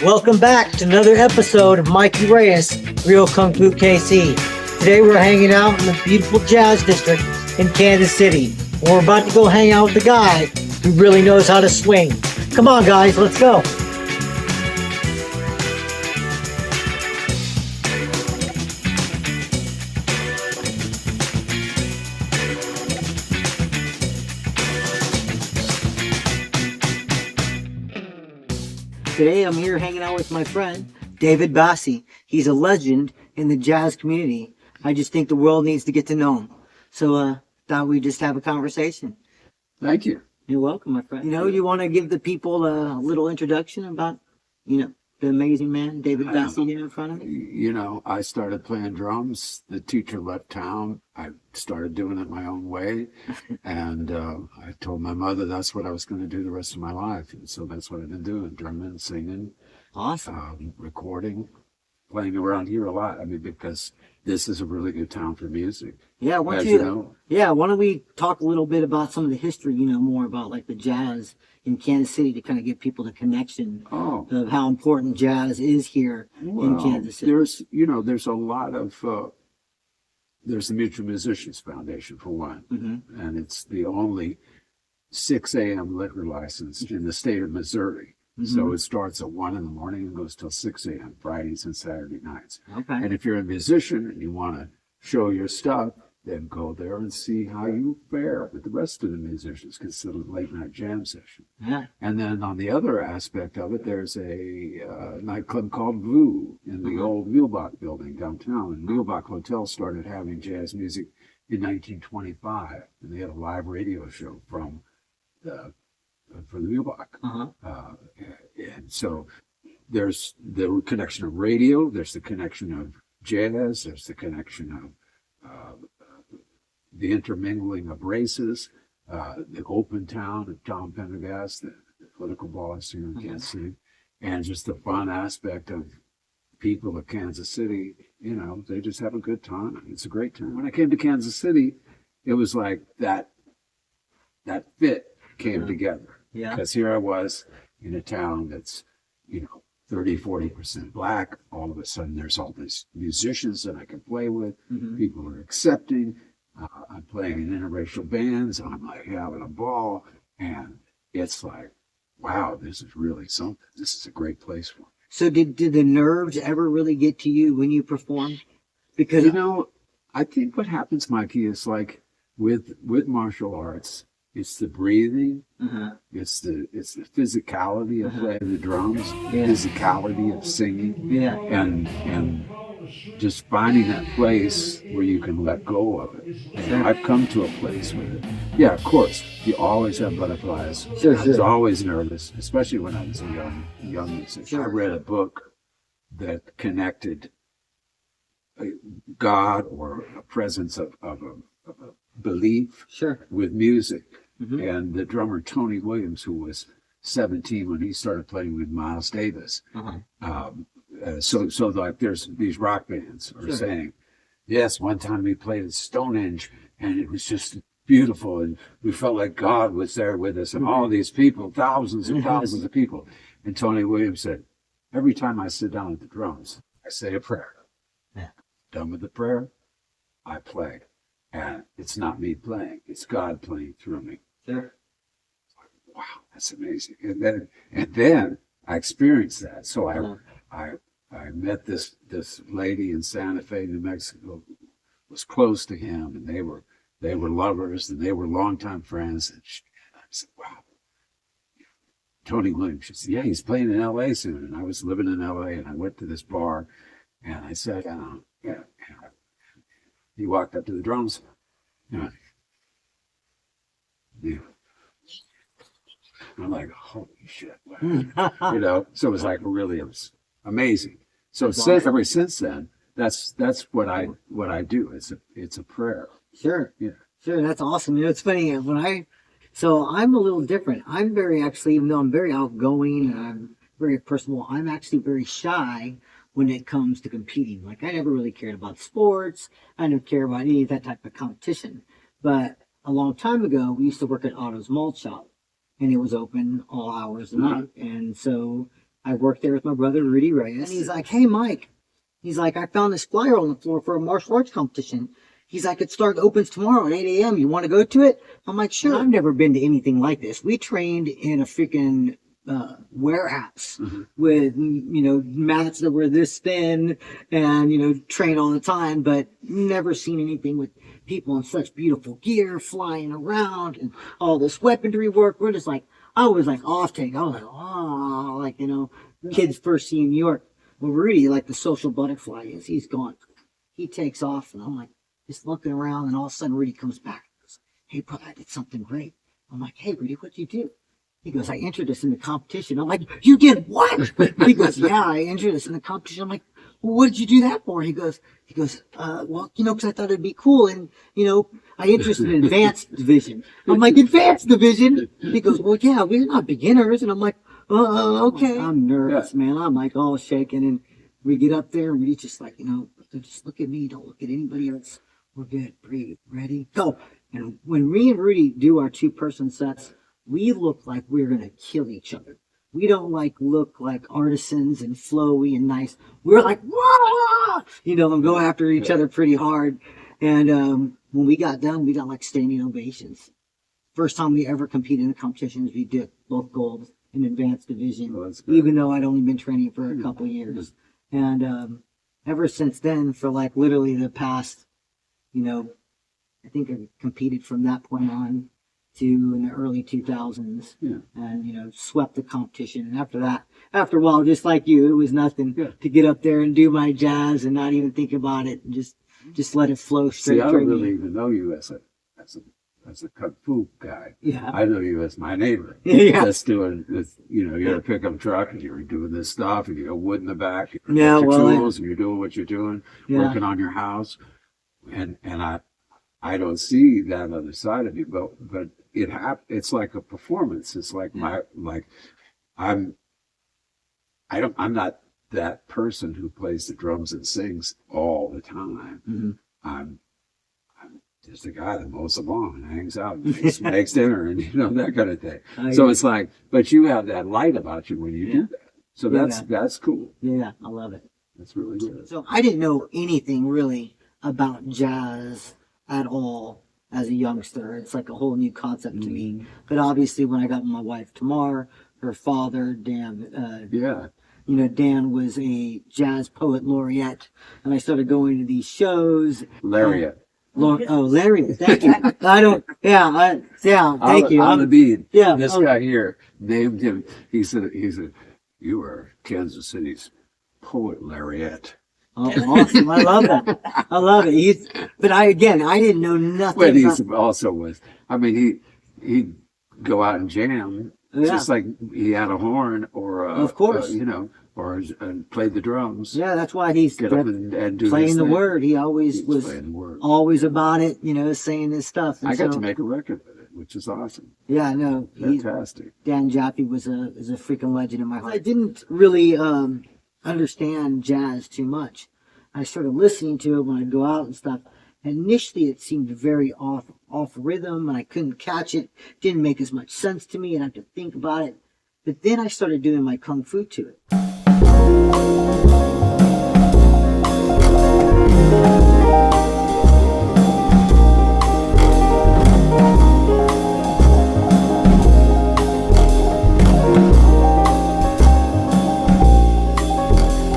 Welcome back to another episode of Mikey Reyes, Real Kung Fu KC. Today we're hanging out in the beautiful Jazz District in Kansas City. And we're about to go hang out with the guy who really knows how to swing. Come on, guys, let's go. Today I'm here hanging out with my friend, David Basse. He's a legend in the jazz community. I just think the world needs to get to know him. So thought we'd just have a conversation. Thank you. You're welcome, my friend. You want to give the people a little introduction about, the amazing man, David Basse here in front of me? I started playing drums. The teacher left town. I started doing it my own way. And I told my mother that's what I was going to do the rest of my life. And so that's what I've been doing, drumming, singing. Awesome. Recording, playing around here a lot. I mean, because this is a really good town for music. Yeah, why don't we talk a little bit about some of the history, more about like the jazz in Kansas City to kind of give people the connection of how important jazz is here in Kansas City. There's a lot of, there's the Mutual Musicians Foundation for one, and it's the only 6 a.m. liquor license in the state of Missouri. So it starts at 1 in the morning and goes till 6 a.m. Fridays and Saturday nights. Okay. And if you're a musician and you want to show your stuff, then go there and see how you fare with the rest of the musicians, because it's a late night jam session. Yeah. And then on the other aspect of it, there's a nightclub called Vu in the old Muehlbach building downtown. And Muehlbach Hotel started having jazz music in 1925, and they had a live radio show for the Muehlbach. And so there's the connection of radio, there's the connection of jazz, there's the connection of the intermingling of races, the open town of Tom Pendergast, the political boss here in Kansas City, and just the fun aspect of people of Kansas City. They just have a good time. It's a great time. When I came to Kansas City, it was like that fit came together. Yeah. Because here I was in a town that's, 30-40% black. All of a sudden there's all these musicians that I can play with. People are accepting. I'm playing in interracial bands. I'm like having a ball. And it's like, wow, this is really something. This is a great place for me. So did the nerves ever really get to you when you performed? Because I think what happens, Mikey, is like with martial arts, it's the breathing, it's the physicality of playing the drums, physicality of singing, and just finding that place where you can let go of it. And I've come to a place with it. Yeah, of course, you always have butterflies. Sure. I was always nervous, especially when I was a young musician. Sure. I read a book that connected God or a presence of a belief with music. And the drummer Tony Williams, who was 17 when he started playing with Miles Davis, so like there's these rock bands are saying, yes, one time we played at Stonehenge and it was just beautiful and we felt like God was there with us and all these people, thousands and thousands of people. And Tony Williams said, every time I sit down at the drums, I say a prayer. Done with the prayer, I play. And it's not me playing, it's God playing through me. Sure. Wow, that's amazing. And then I experienced that. So I met this lady in Santa Fe, New Mexico, was close to him, and they were lovers, and they were longtime friends. And I said, wow. Tony Williams, she said, yeah, he's playing in L.A. soon. And I was living in L.A., and I went to this bar, and I sat down. He walked up to the drums. I'm like, holy shit. So it was like it was amazing. So ever since then, that's what I do. It's a prayer. Sure. Yeah. Sure. That's awesome. It's funny so I'm a little different. I'm even though I'm very outgoing and I'm very personable, I'm actually very shy when it comes to competing. Like I never really cared about sports. I didn't care about any of that type of competition. But a long time ago, we used to work at Otto's Malt Shop, and it was open all hours of the night. And so I worked there with my brother, Rudy Reyes. And he's like, hey, Mike. He's like, I found this flyer on the floor for a martial arts competition. He's like, it opens tomorrow at 8 a.m. You want to go to it? I'm like, sure. I've never been to anything like this. We trained in a freaking warehouse with, you know, mats that were this thin and, you know, train all the time, but never seen anything with people in such beautiful gear flying around and all this weaponry work. We're just like, I was like off take. I was like, oh, like, you know, kids first seeing New York. Well, Rudy, like the social butterfly is, he's gone. He takes off and I'm like, just looking around, and all of a sudden Rudy comes back and goes, hey, brother, I did something great. I'm like, hey, Rudy, what'd you do? He goes, I entered us in the competition. I'm like, you did what? He goes, yeah, I entered us in the competition. I'm like, well, what did you do that for? He goes, well, you know, because I thought it'd be cool. And, you know, I entered in advanced division. I'm like, advanced division? He goes, well, yeah, we're not beginners. And I'm like, okay. I'm nervous, man. I'm like all shaking. And we get up there and Rudy's just like, you know, just look at me. Don't look at anybody else. We're good. Breathe. Ready? Go. And when me and Rudy do our 2-person sets, we look like we're going to kill each other. We don't like look like artisans and flowy and nice. We're like, whoa, you know, and go after each other pretty hard. And when we got done, we got like standing ovations. First time we ever competed in the competitions, we did both gold in advanced division, even though I'd only been training for a couple years. And ever since then, for like literally the past, you know, I think I competed from that point on to in the early 2000s, and, you know, swept the competition. And after that, after a while, just like you, it was nothing to get up there and do my jazz and not even think about it and just let it flow straight. See, I don't really even know you as a kung fu guy. Yeah, I know you as my neighbor. That's doing this. You know, you're a pickup truck and you're doing this stuff and you got wood in the back. And you got your tools and you're doing what you're doing, working on your house. And I don't see that other side of you, but it's like a performance. It's like I'm not that person who plays the drums and sings all the time. I'm just a guy that mows the lawn and hangs out and makes dinner and, you know, that kind of thing. So it's like, but you have that light about you when you do that. So that's cool. Yeah, I love it. That's really good. So I didn't know anything really about jazz at all as a youngster. It's like a whole new concept to me. But obviously when I got my wife Tamar, her father, Dan, you know, Dan was a jazz poet laureate, and I started going to these shows. Laureate. Laureate. Thank you. I don't. Yeah. Thank you. On the beat. Yeah. This guy here named him. He said, you are Kansas City's poet laureate. Oh, awesome. I love that. I love it. But I didn't know nothing. But he's also was, I mean, he'd go out and jam, just like he had a horn or, of course, you know, or played the drums. Yeah, that's why he's get up and do playing the word. He always was always about it, you know, saying this stuff. And I got to make a record with it, which is awesome. Yeah, I know. Fantastic. Dan Jaffe is a freaking legend in my heart. I didn't really understand jazz too much. I started listening to it when I'd go out and stuff. Initially, it seemed very off rhythm, and I couldn't catch it. Didn't make as much sense to me, and I had to think about it. But then I started doing my kung fu to it.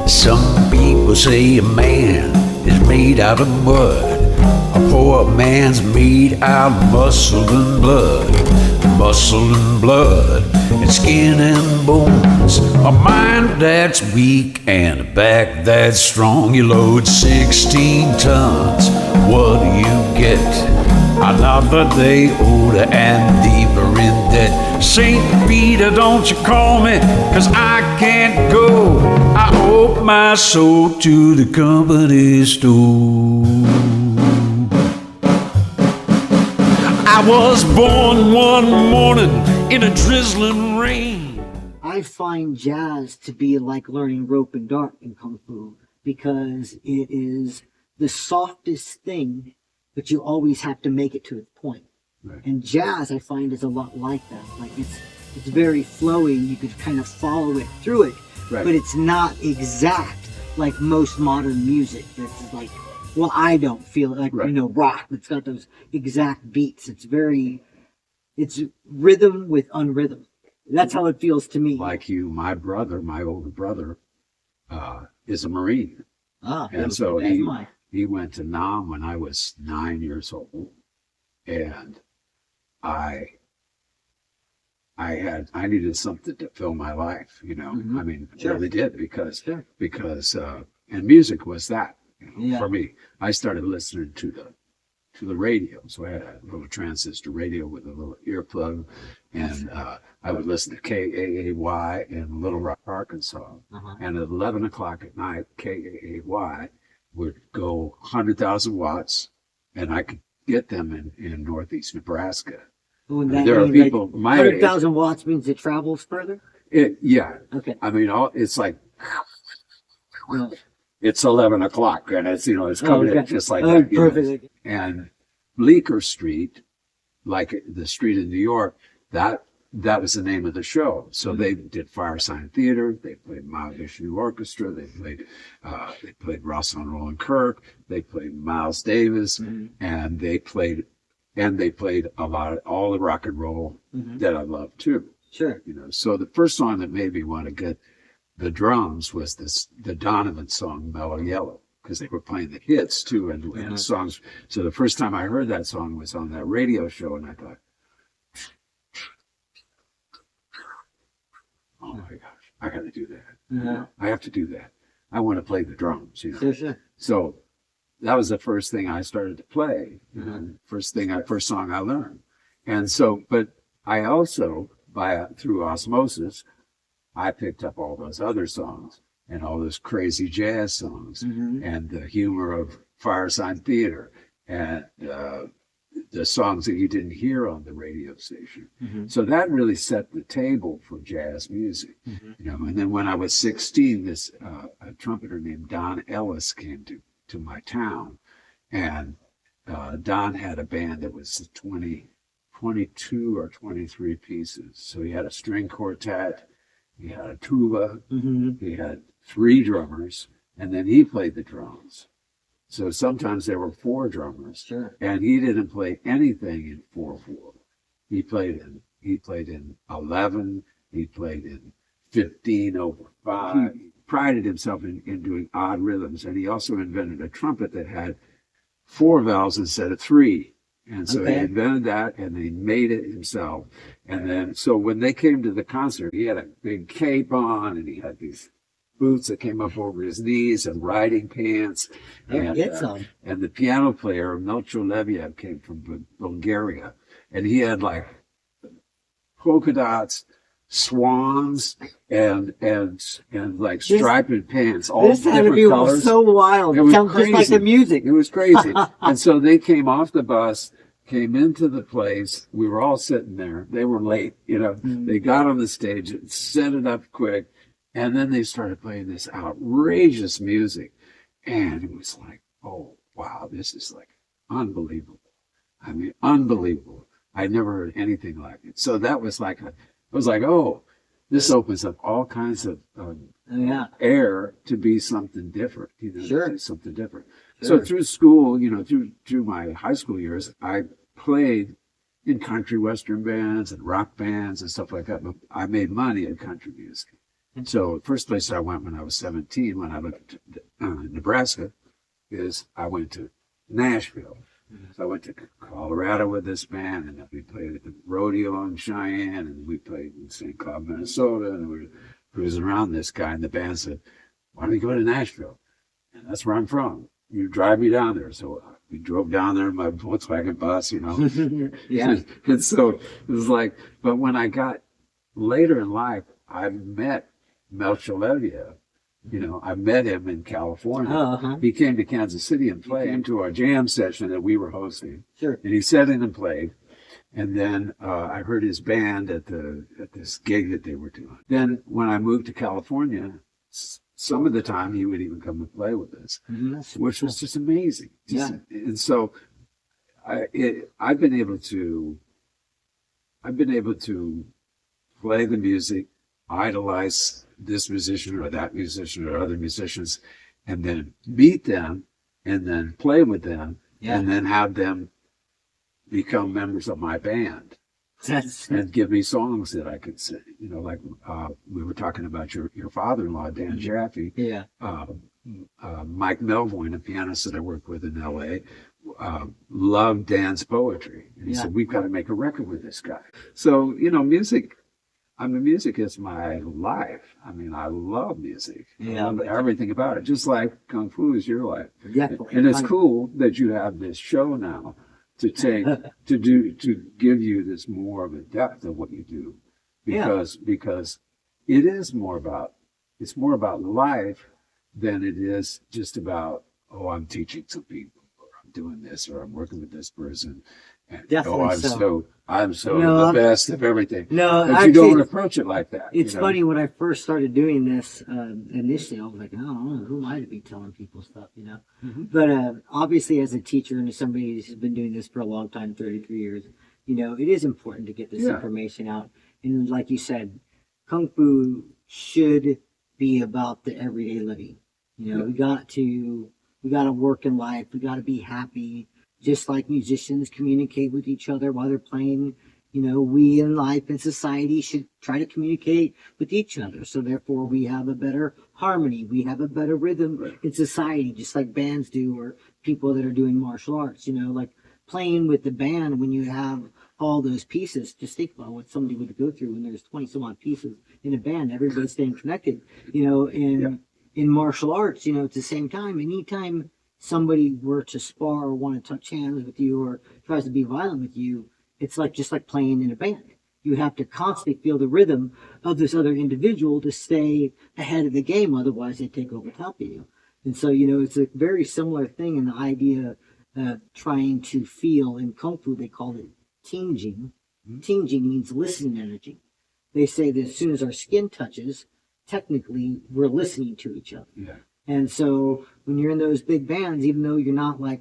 Some people say a man is made out of mud. A poor man's made out of muscle and blood. Muscle and blood and skin and bones. A mind that's weak and a back that's strong. You load 16 tons, what do you get? Another day older and deeper in debt. St. Peter, don't you call me, 'cause I can't go. I owe my soul to the company store. I was born one morning in a drizzling rain. I find jazz to be like learning rope and dart in Kung Fu, because it is the softest thing, but you always have to make it to its point. Right. And jazz, I find, is a lot like that. Like it's very flowy. You could kind of follow it through it, Right. but it's not exact like most modern music. That's like, well, I don't feel it like, Right. rock. It's got those exact beats. It's rhythm with unrhythm. That's how it feels to me. Like you, my older brother, is a Marine. And so he went to Nam when I was 9 years old. And I needed something to fill my life, Mhm. I mean, Sure. really did because and music was that, Yeah. for me. I started listening to the radio. So I had a little transistor radio with a little earplug, and I would listen to KAAY in Little Rock, Arkansas. Uh-huh. And at 11 o'clock at night, KAAY would go 100,000 watts, and I could get them in northeast Nebraska. Would And that there are mean, people my 100,000 watts means it travels further? yeah. Okay. I mean, it's like Yeah. it's 11 o'clock, and it's coming in okay. just like Oh, that. perfect. And Bleecker Street, like the street in New York, that was the name of the show. So they did Fire Sign Theater. They played Miles Issue Orchestra. They played Russell and Roland Kirk. They played Miles Davis, and they played a lot of all the rock and roll that I love too. Sure. So the first song that made me want to get the drums was the Donovan song "Mellow Yellow," because they were playing the hits too and songs. So the first time I heard that song was on that radio show, and I thought, oh my gosh, I got to do that. Yeah. I have to do that. I want to play the drums. Sure. So that was the first thing I started to play. Mhm. First song I learned. And so, but I also, through osmosis, I picked up all those other songs and all those crazy jazz songs and the humor of Fire Sign Theater and the songs that you didn't hear on the radio station. So that really set the table for jazz music. And then when I was 16, this a trumpeter named Don Ellis came to my town, and Don had a band that was 22 or 23 pieces. So he had a string quartet, he had a tuba, he had 3 drummers, and then he played the drums. So sometimes there were 4 drummers, Sure. and he didn't play anything in 4/4. He played in 11. He played in 15/5. He prided himself in doing odd rhythms, and he also invented a trumpet that had 4 valves instead of 3. And so he invented that, and he made it himself. And then, so when they came to the concert, he had a big cape on, and he had these boots that came up over his knees and riding pants. And the piano player, Melcho Leviev, came from Bulgaria, and he had like polka dots, swans, and like striped pants, all This had to different be colors. so wild. It It was sounds just like crazy. the music. It was crazy. And so they came off the bus, came into the place. We were all sitting there. They were late, They got on the stage, set it up quick, and then they started playing this outrageous music. And it was like, oh, wow, this is like unbelievable. I mean, unbelievable. I never heard anything like it. So that was like oh, this opens up all kinds of air to be something different, Sure. to do something different. Sure. So through school, through my high school years, I played in country western bands and rock bands and stuff like that, but I made money in country music. So the first place I went when I was 17, when I lived in Nebraska, is I went to Nashville. So I went to Colorado with this band, and then we played at the rodeo in Cheyenne, and we played in St. Cloud, Minnesota, and we were cruising around. This guy in the band said, why don't we go to Nashville? And that's where I'm from. You drive me down there. So we drove down there in my Volkswagen bus, Yeah. And so it was like, but when I got later in life, I met Melcho Leviev. I met him in California. He came to Kansas City and played. He came to our jam session that we were hosting. Sure. And he sat in and played. And then I heard his band at this gig that they were doing. Then when I moved to California, some of the time he would even come and play with us, which was just amazing. And so I've been able to play the music idolize this musician or that musician or other musicians, and then meet them and then play with them Yeah. and then have them become members of my band That's and give me songs that I could sing. You know, like we were talking about your father-in-law, Dan Jaffe. yeah. Mike Melvoin, a pianist that I worked with in L.A., loved Dan's poetry. And he Yeah. said, we've got to make a record with this guy. So, you know, music is my life. I mean, I love music. Yeah. I love everything about it, just like Kung Fu is your life. Definitely. And it's cool that you have this show now to take, to give you this more of a depth of what you do. Because it is more about, it's more about life than it is just about, oh, I'm teaching some people, or I'm doing this, or I'm working with this person. And, Definitely I'm so No, the best of everything. No, But actually, you don't approach it like that. it's you know? funny when I first started doing this. Initially, I was like, I don't know, who am I to be telling people stuff, you know? Mhm. But obviously, as a teacher and as somebody who's been doing this for a long time, 33 years, you know, it is important to get this Yeah. information out. And like you said, Kung Fu should be about the everyday living. You know, we got to work in life. We got to be happy. Just like musicians communicate with each other while they're playing, you know, we in life and society should try to communicate with each other. So therefore we have a better harmony. We have a better rhythm in society, just like bands do, or people that are doing martial arts, you know, like playing with the band when you have all those pieces. Just think about what somebody would go through when there's 20 some odd pieces in a band, everybody's staying connected, you know, in martial arts, you know, at the same time, anytime somebody were to spar or want to touch hands with you or tries to be violent with you, it's like just like playing in a band. You have to constantly feel the rhythm of this other individual to stay ahead of the game. Otherwise, they take over top of you. And so, you know, it's a very similar thing in the idea of trying to feel. In Kung Fu, they call it Ting Jing. Ting Jing means listening energy. They say that as soon as our skin touches, technically, we're listening to each other. Yeah. And so when you're in those big bands, even though you're not like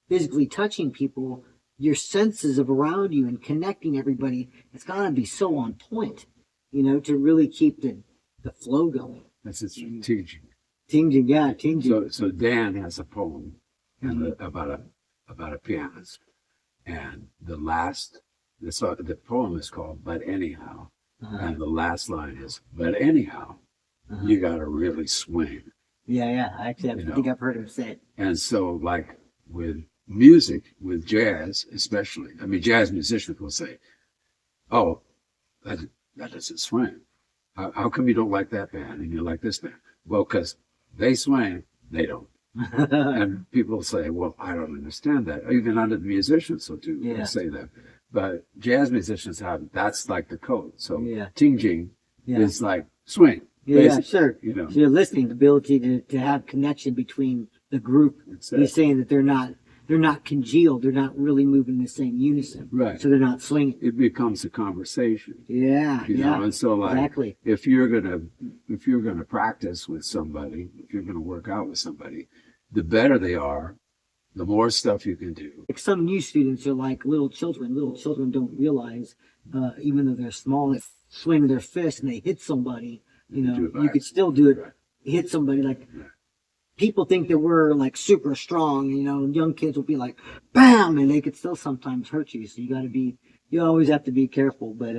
physically touching people, your senses of around you and connecting everybody, it's got to be so on point, you know, to really keep the flow going. That's its teaching. Ting Jing, yeah, Ting Jing. So Dan has a poem about a pianist, and the poem is called "But Anyhow," and the last line is "But anyhow, you got to really swing." Yeah. Actually, I think I've heard him say it. And so, like with music, with jazz especially, I mean, jazz musicians will say, "Oh, that doesn't swing. How come you don't like that band and you like this band?" Well, because they swing, they don't. And people say, "Well, I don't understand that." Even under the musicians will say that. But jazz musicians that's like the code. So Ting Jing is like swing. Yeah, sure. You know, So you're listening, the ability to have connection between the group. He's saying that they're not congealed. They're not really moving in the same unison. Right. So they're not swinging. It becomes a conversation. Yeah. You know, and so like exactly. if you're gonna practice with somebody, if you're gonna work out with somebody, the better they are, the more stuff you can do. Like some new students are like little children. Little children don't realize, even though they're small, if swing their fist and they hit somebody, you know, you could still do it. Hit somebody like. People think that we're like super strong, you know, young kids will be like, bam, and they could still sometimes hurt you. So you always have to be careful. But,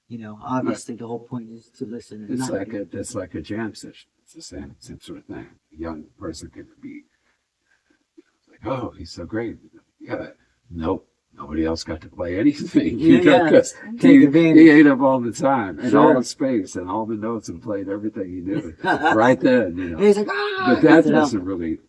you know, obviously the whole point is to listen. And It's like a jam session. It's the same sort of thing. A young person can be like, "Oh, he's so great." Yeah. Nope. Nobody else got to play anything. Because Take advantage. He ate up all the time and Sure. all the space and all the notes and played everything he knew right then. You know. And he's like, But that doesn't really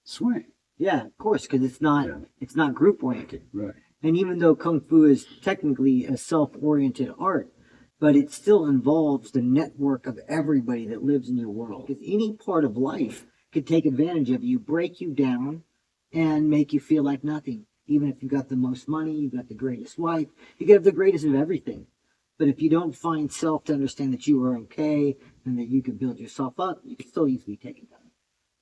swing. Yeah, of course, because it's not group oriented. Right. And even though Kung Fu is technically a self-oriented art, but it still involves the network of everybody that lives in your world. Because any part of life could take advantage of you, break you down, and make you feel like nothing. Even if you got the most money, you got the greatest wife, you could have the greatest of everything. But if you don't find self to understand that you are okay and that you can build yourself up, you can still easily take it down.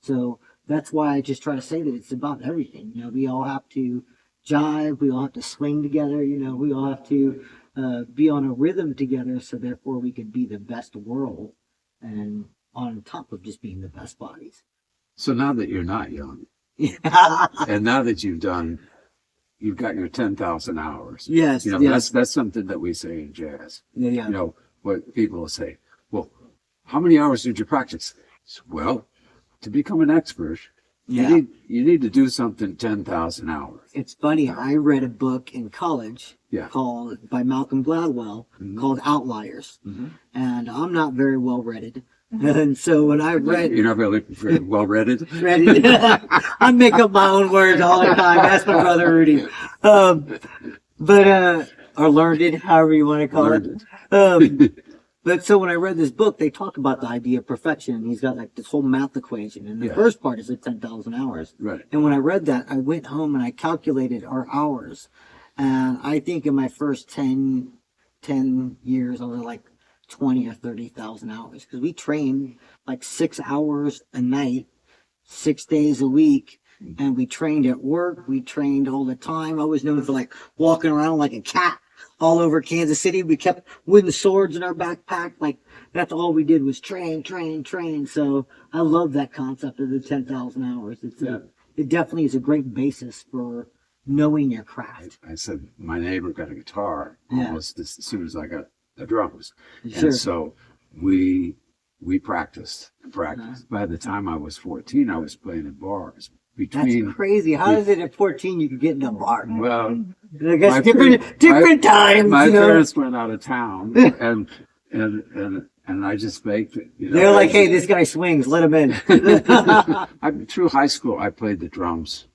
So that's why I just try to say that it's about everything. You know, we all have to jive, we all have to swing together, you know, we all have to be on a rhythm together, so therefore we could be the best world, and on top of just being the best bodies. So now that you're not young, and now that you've got your 10,000 hours. Yes, that's something that we say in jazz. Yeah. What people will say, well, how many hours did you practice? Well, to become an expert, you need to do something 10,000 hours. It's funny. I read a book in college called by Malcolm Gladwell called Outliers, and I'm not very well read. And so when I read, you're not really well read. I make up my own words all the time. That's my brother Rudy. Or learned, however you want to call it. But so when I read this book, they talk about the idea of perfection. And he's got like this whole math equation. And the first part is the 10,000 hours. Right. And when I read that, I went home and I calculated our hours. And I think in my first 10 years, I was like 20 or 30,000 hours. Because we trained like 6 hours a night, 6 days a week. And we trained at work. We trained all the time. I was known for like walking around like a cat all over Kansas City. We kept wooden swords in our backpack. Like that's all we did was train. So I love that concept of the 10,000 hours. It definitely is a great basis for knowing your craft. I said my neighbor got a guitar almost as soon as I got the drums. Sure. And so we practiced. By the time I was 14, I was playing in bars. That's crazy. How is it at 14 you could get in a bar? Well, I guess different times. My parents went out of town, and I just baked it. They're like, "Hey, this guy swings. Let him in." Through high school, I played the drums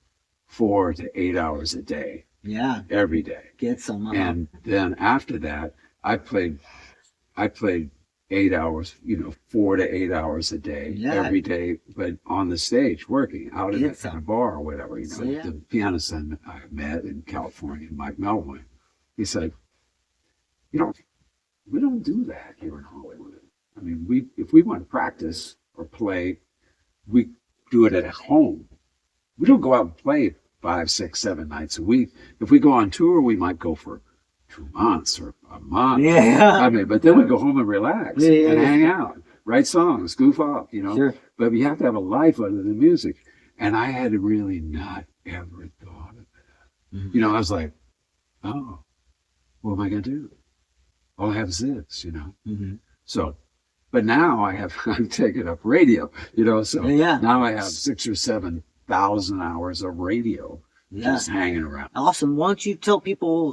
4 to 8 hours a day. Yeah, every day. Get some. And then after that, I played 8 hours, 4 to 8 hours a day, every day, but on the stage, working out in a bar or whatever. The pianist I met in California, Mike Melvin, he said, we don't do that here in Hollywood. I mean, if we want to practice or play, we do it at home. We don't go out and play 5, 6, 7 nights a week. If we go on tour, we might go for 2 months or a month. But then we go home and relax and hang out, write songs, goof off, Sure. But you have to have a life other than music. And I had really not ever thought of that. Mm-hmm. I was like, oh, what am I going to do? All I have is this, Mm-hmm. So, but now I've taken up radio, so now I have 6,000 or 7,000 hours of radio. Just hanging around. Awesome. Why don't you tell people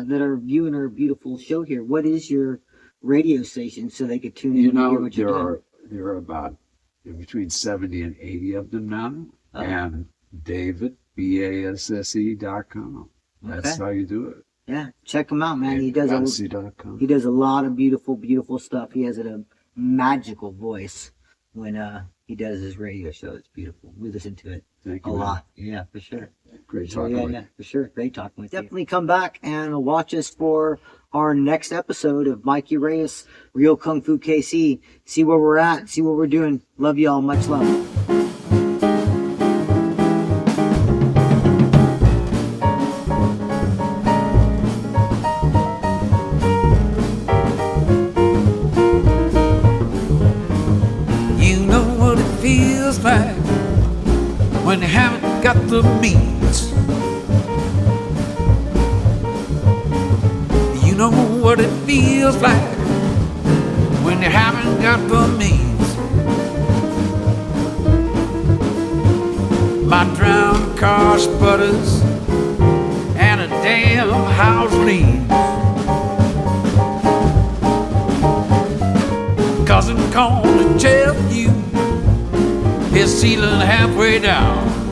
that are viewing our beautiful show here, what is your radio station so they could tune in and hear what you're doing? There are about between 70 and 80 of them now. And David, BASSE.com. That's how you do it. Yeah, check him out, man. He does a lot of beautiful, beautiful stuff. He has a magical voice when he does his radio show. It's beautiful. We listen to it a lot. Yeah, for sure. Great talking with you. For sure. Great talking with you. Definitely come back and watch us for our next episode of Mikey Reyes, Real Kung Fu KC. See where we're at. See what we're doing. Love y'all. Much love. You know what it feels like when you haven't got the means. You know what it feels like when you haven't got the means. My drowned car sputters and a damn house leans. Cousin called to tell you his ceiling halfway down.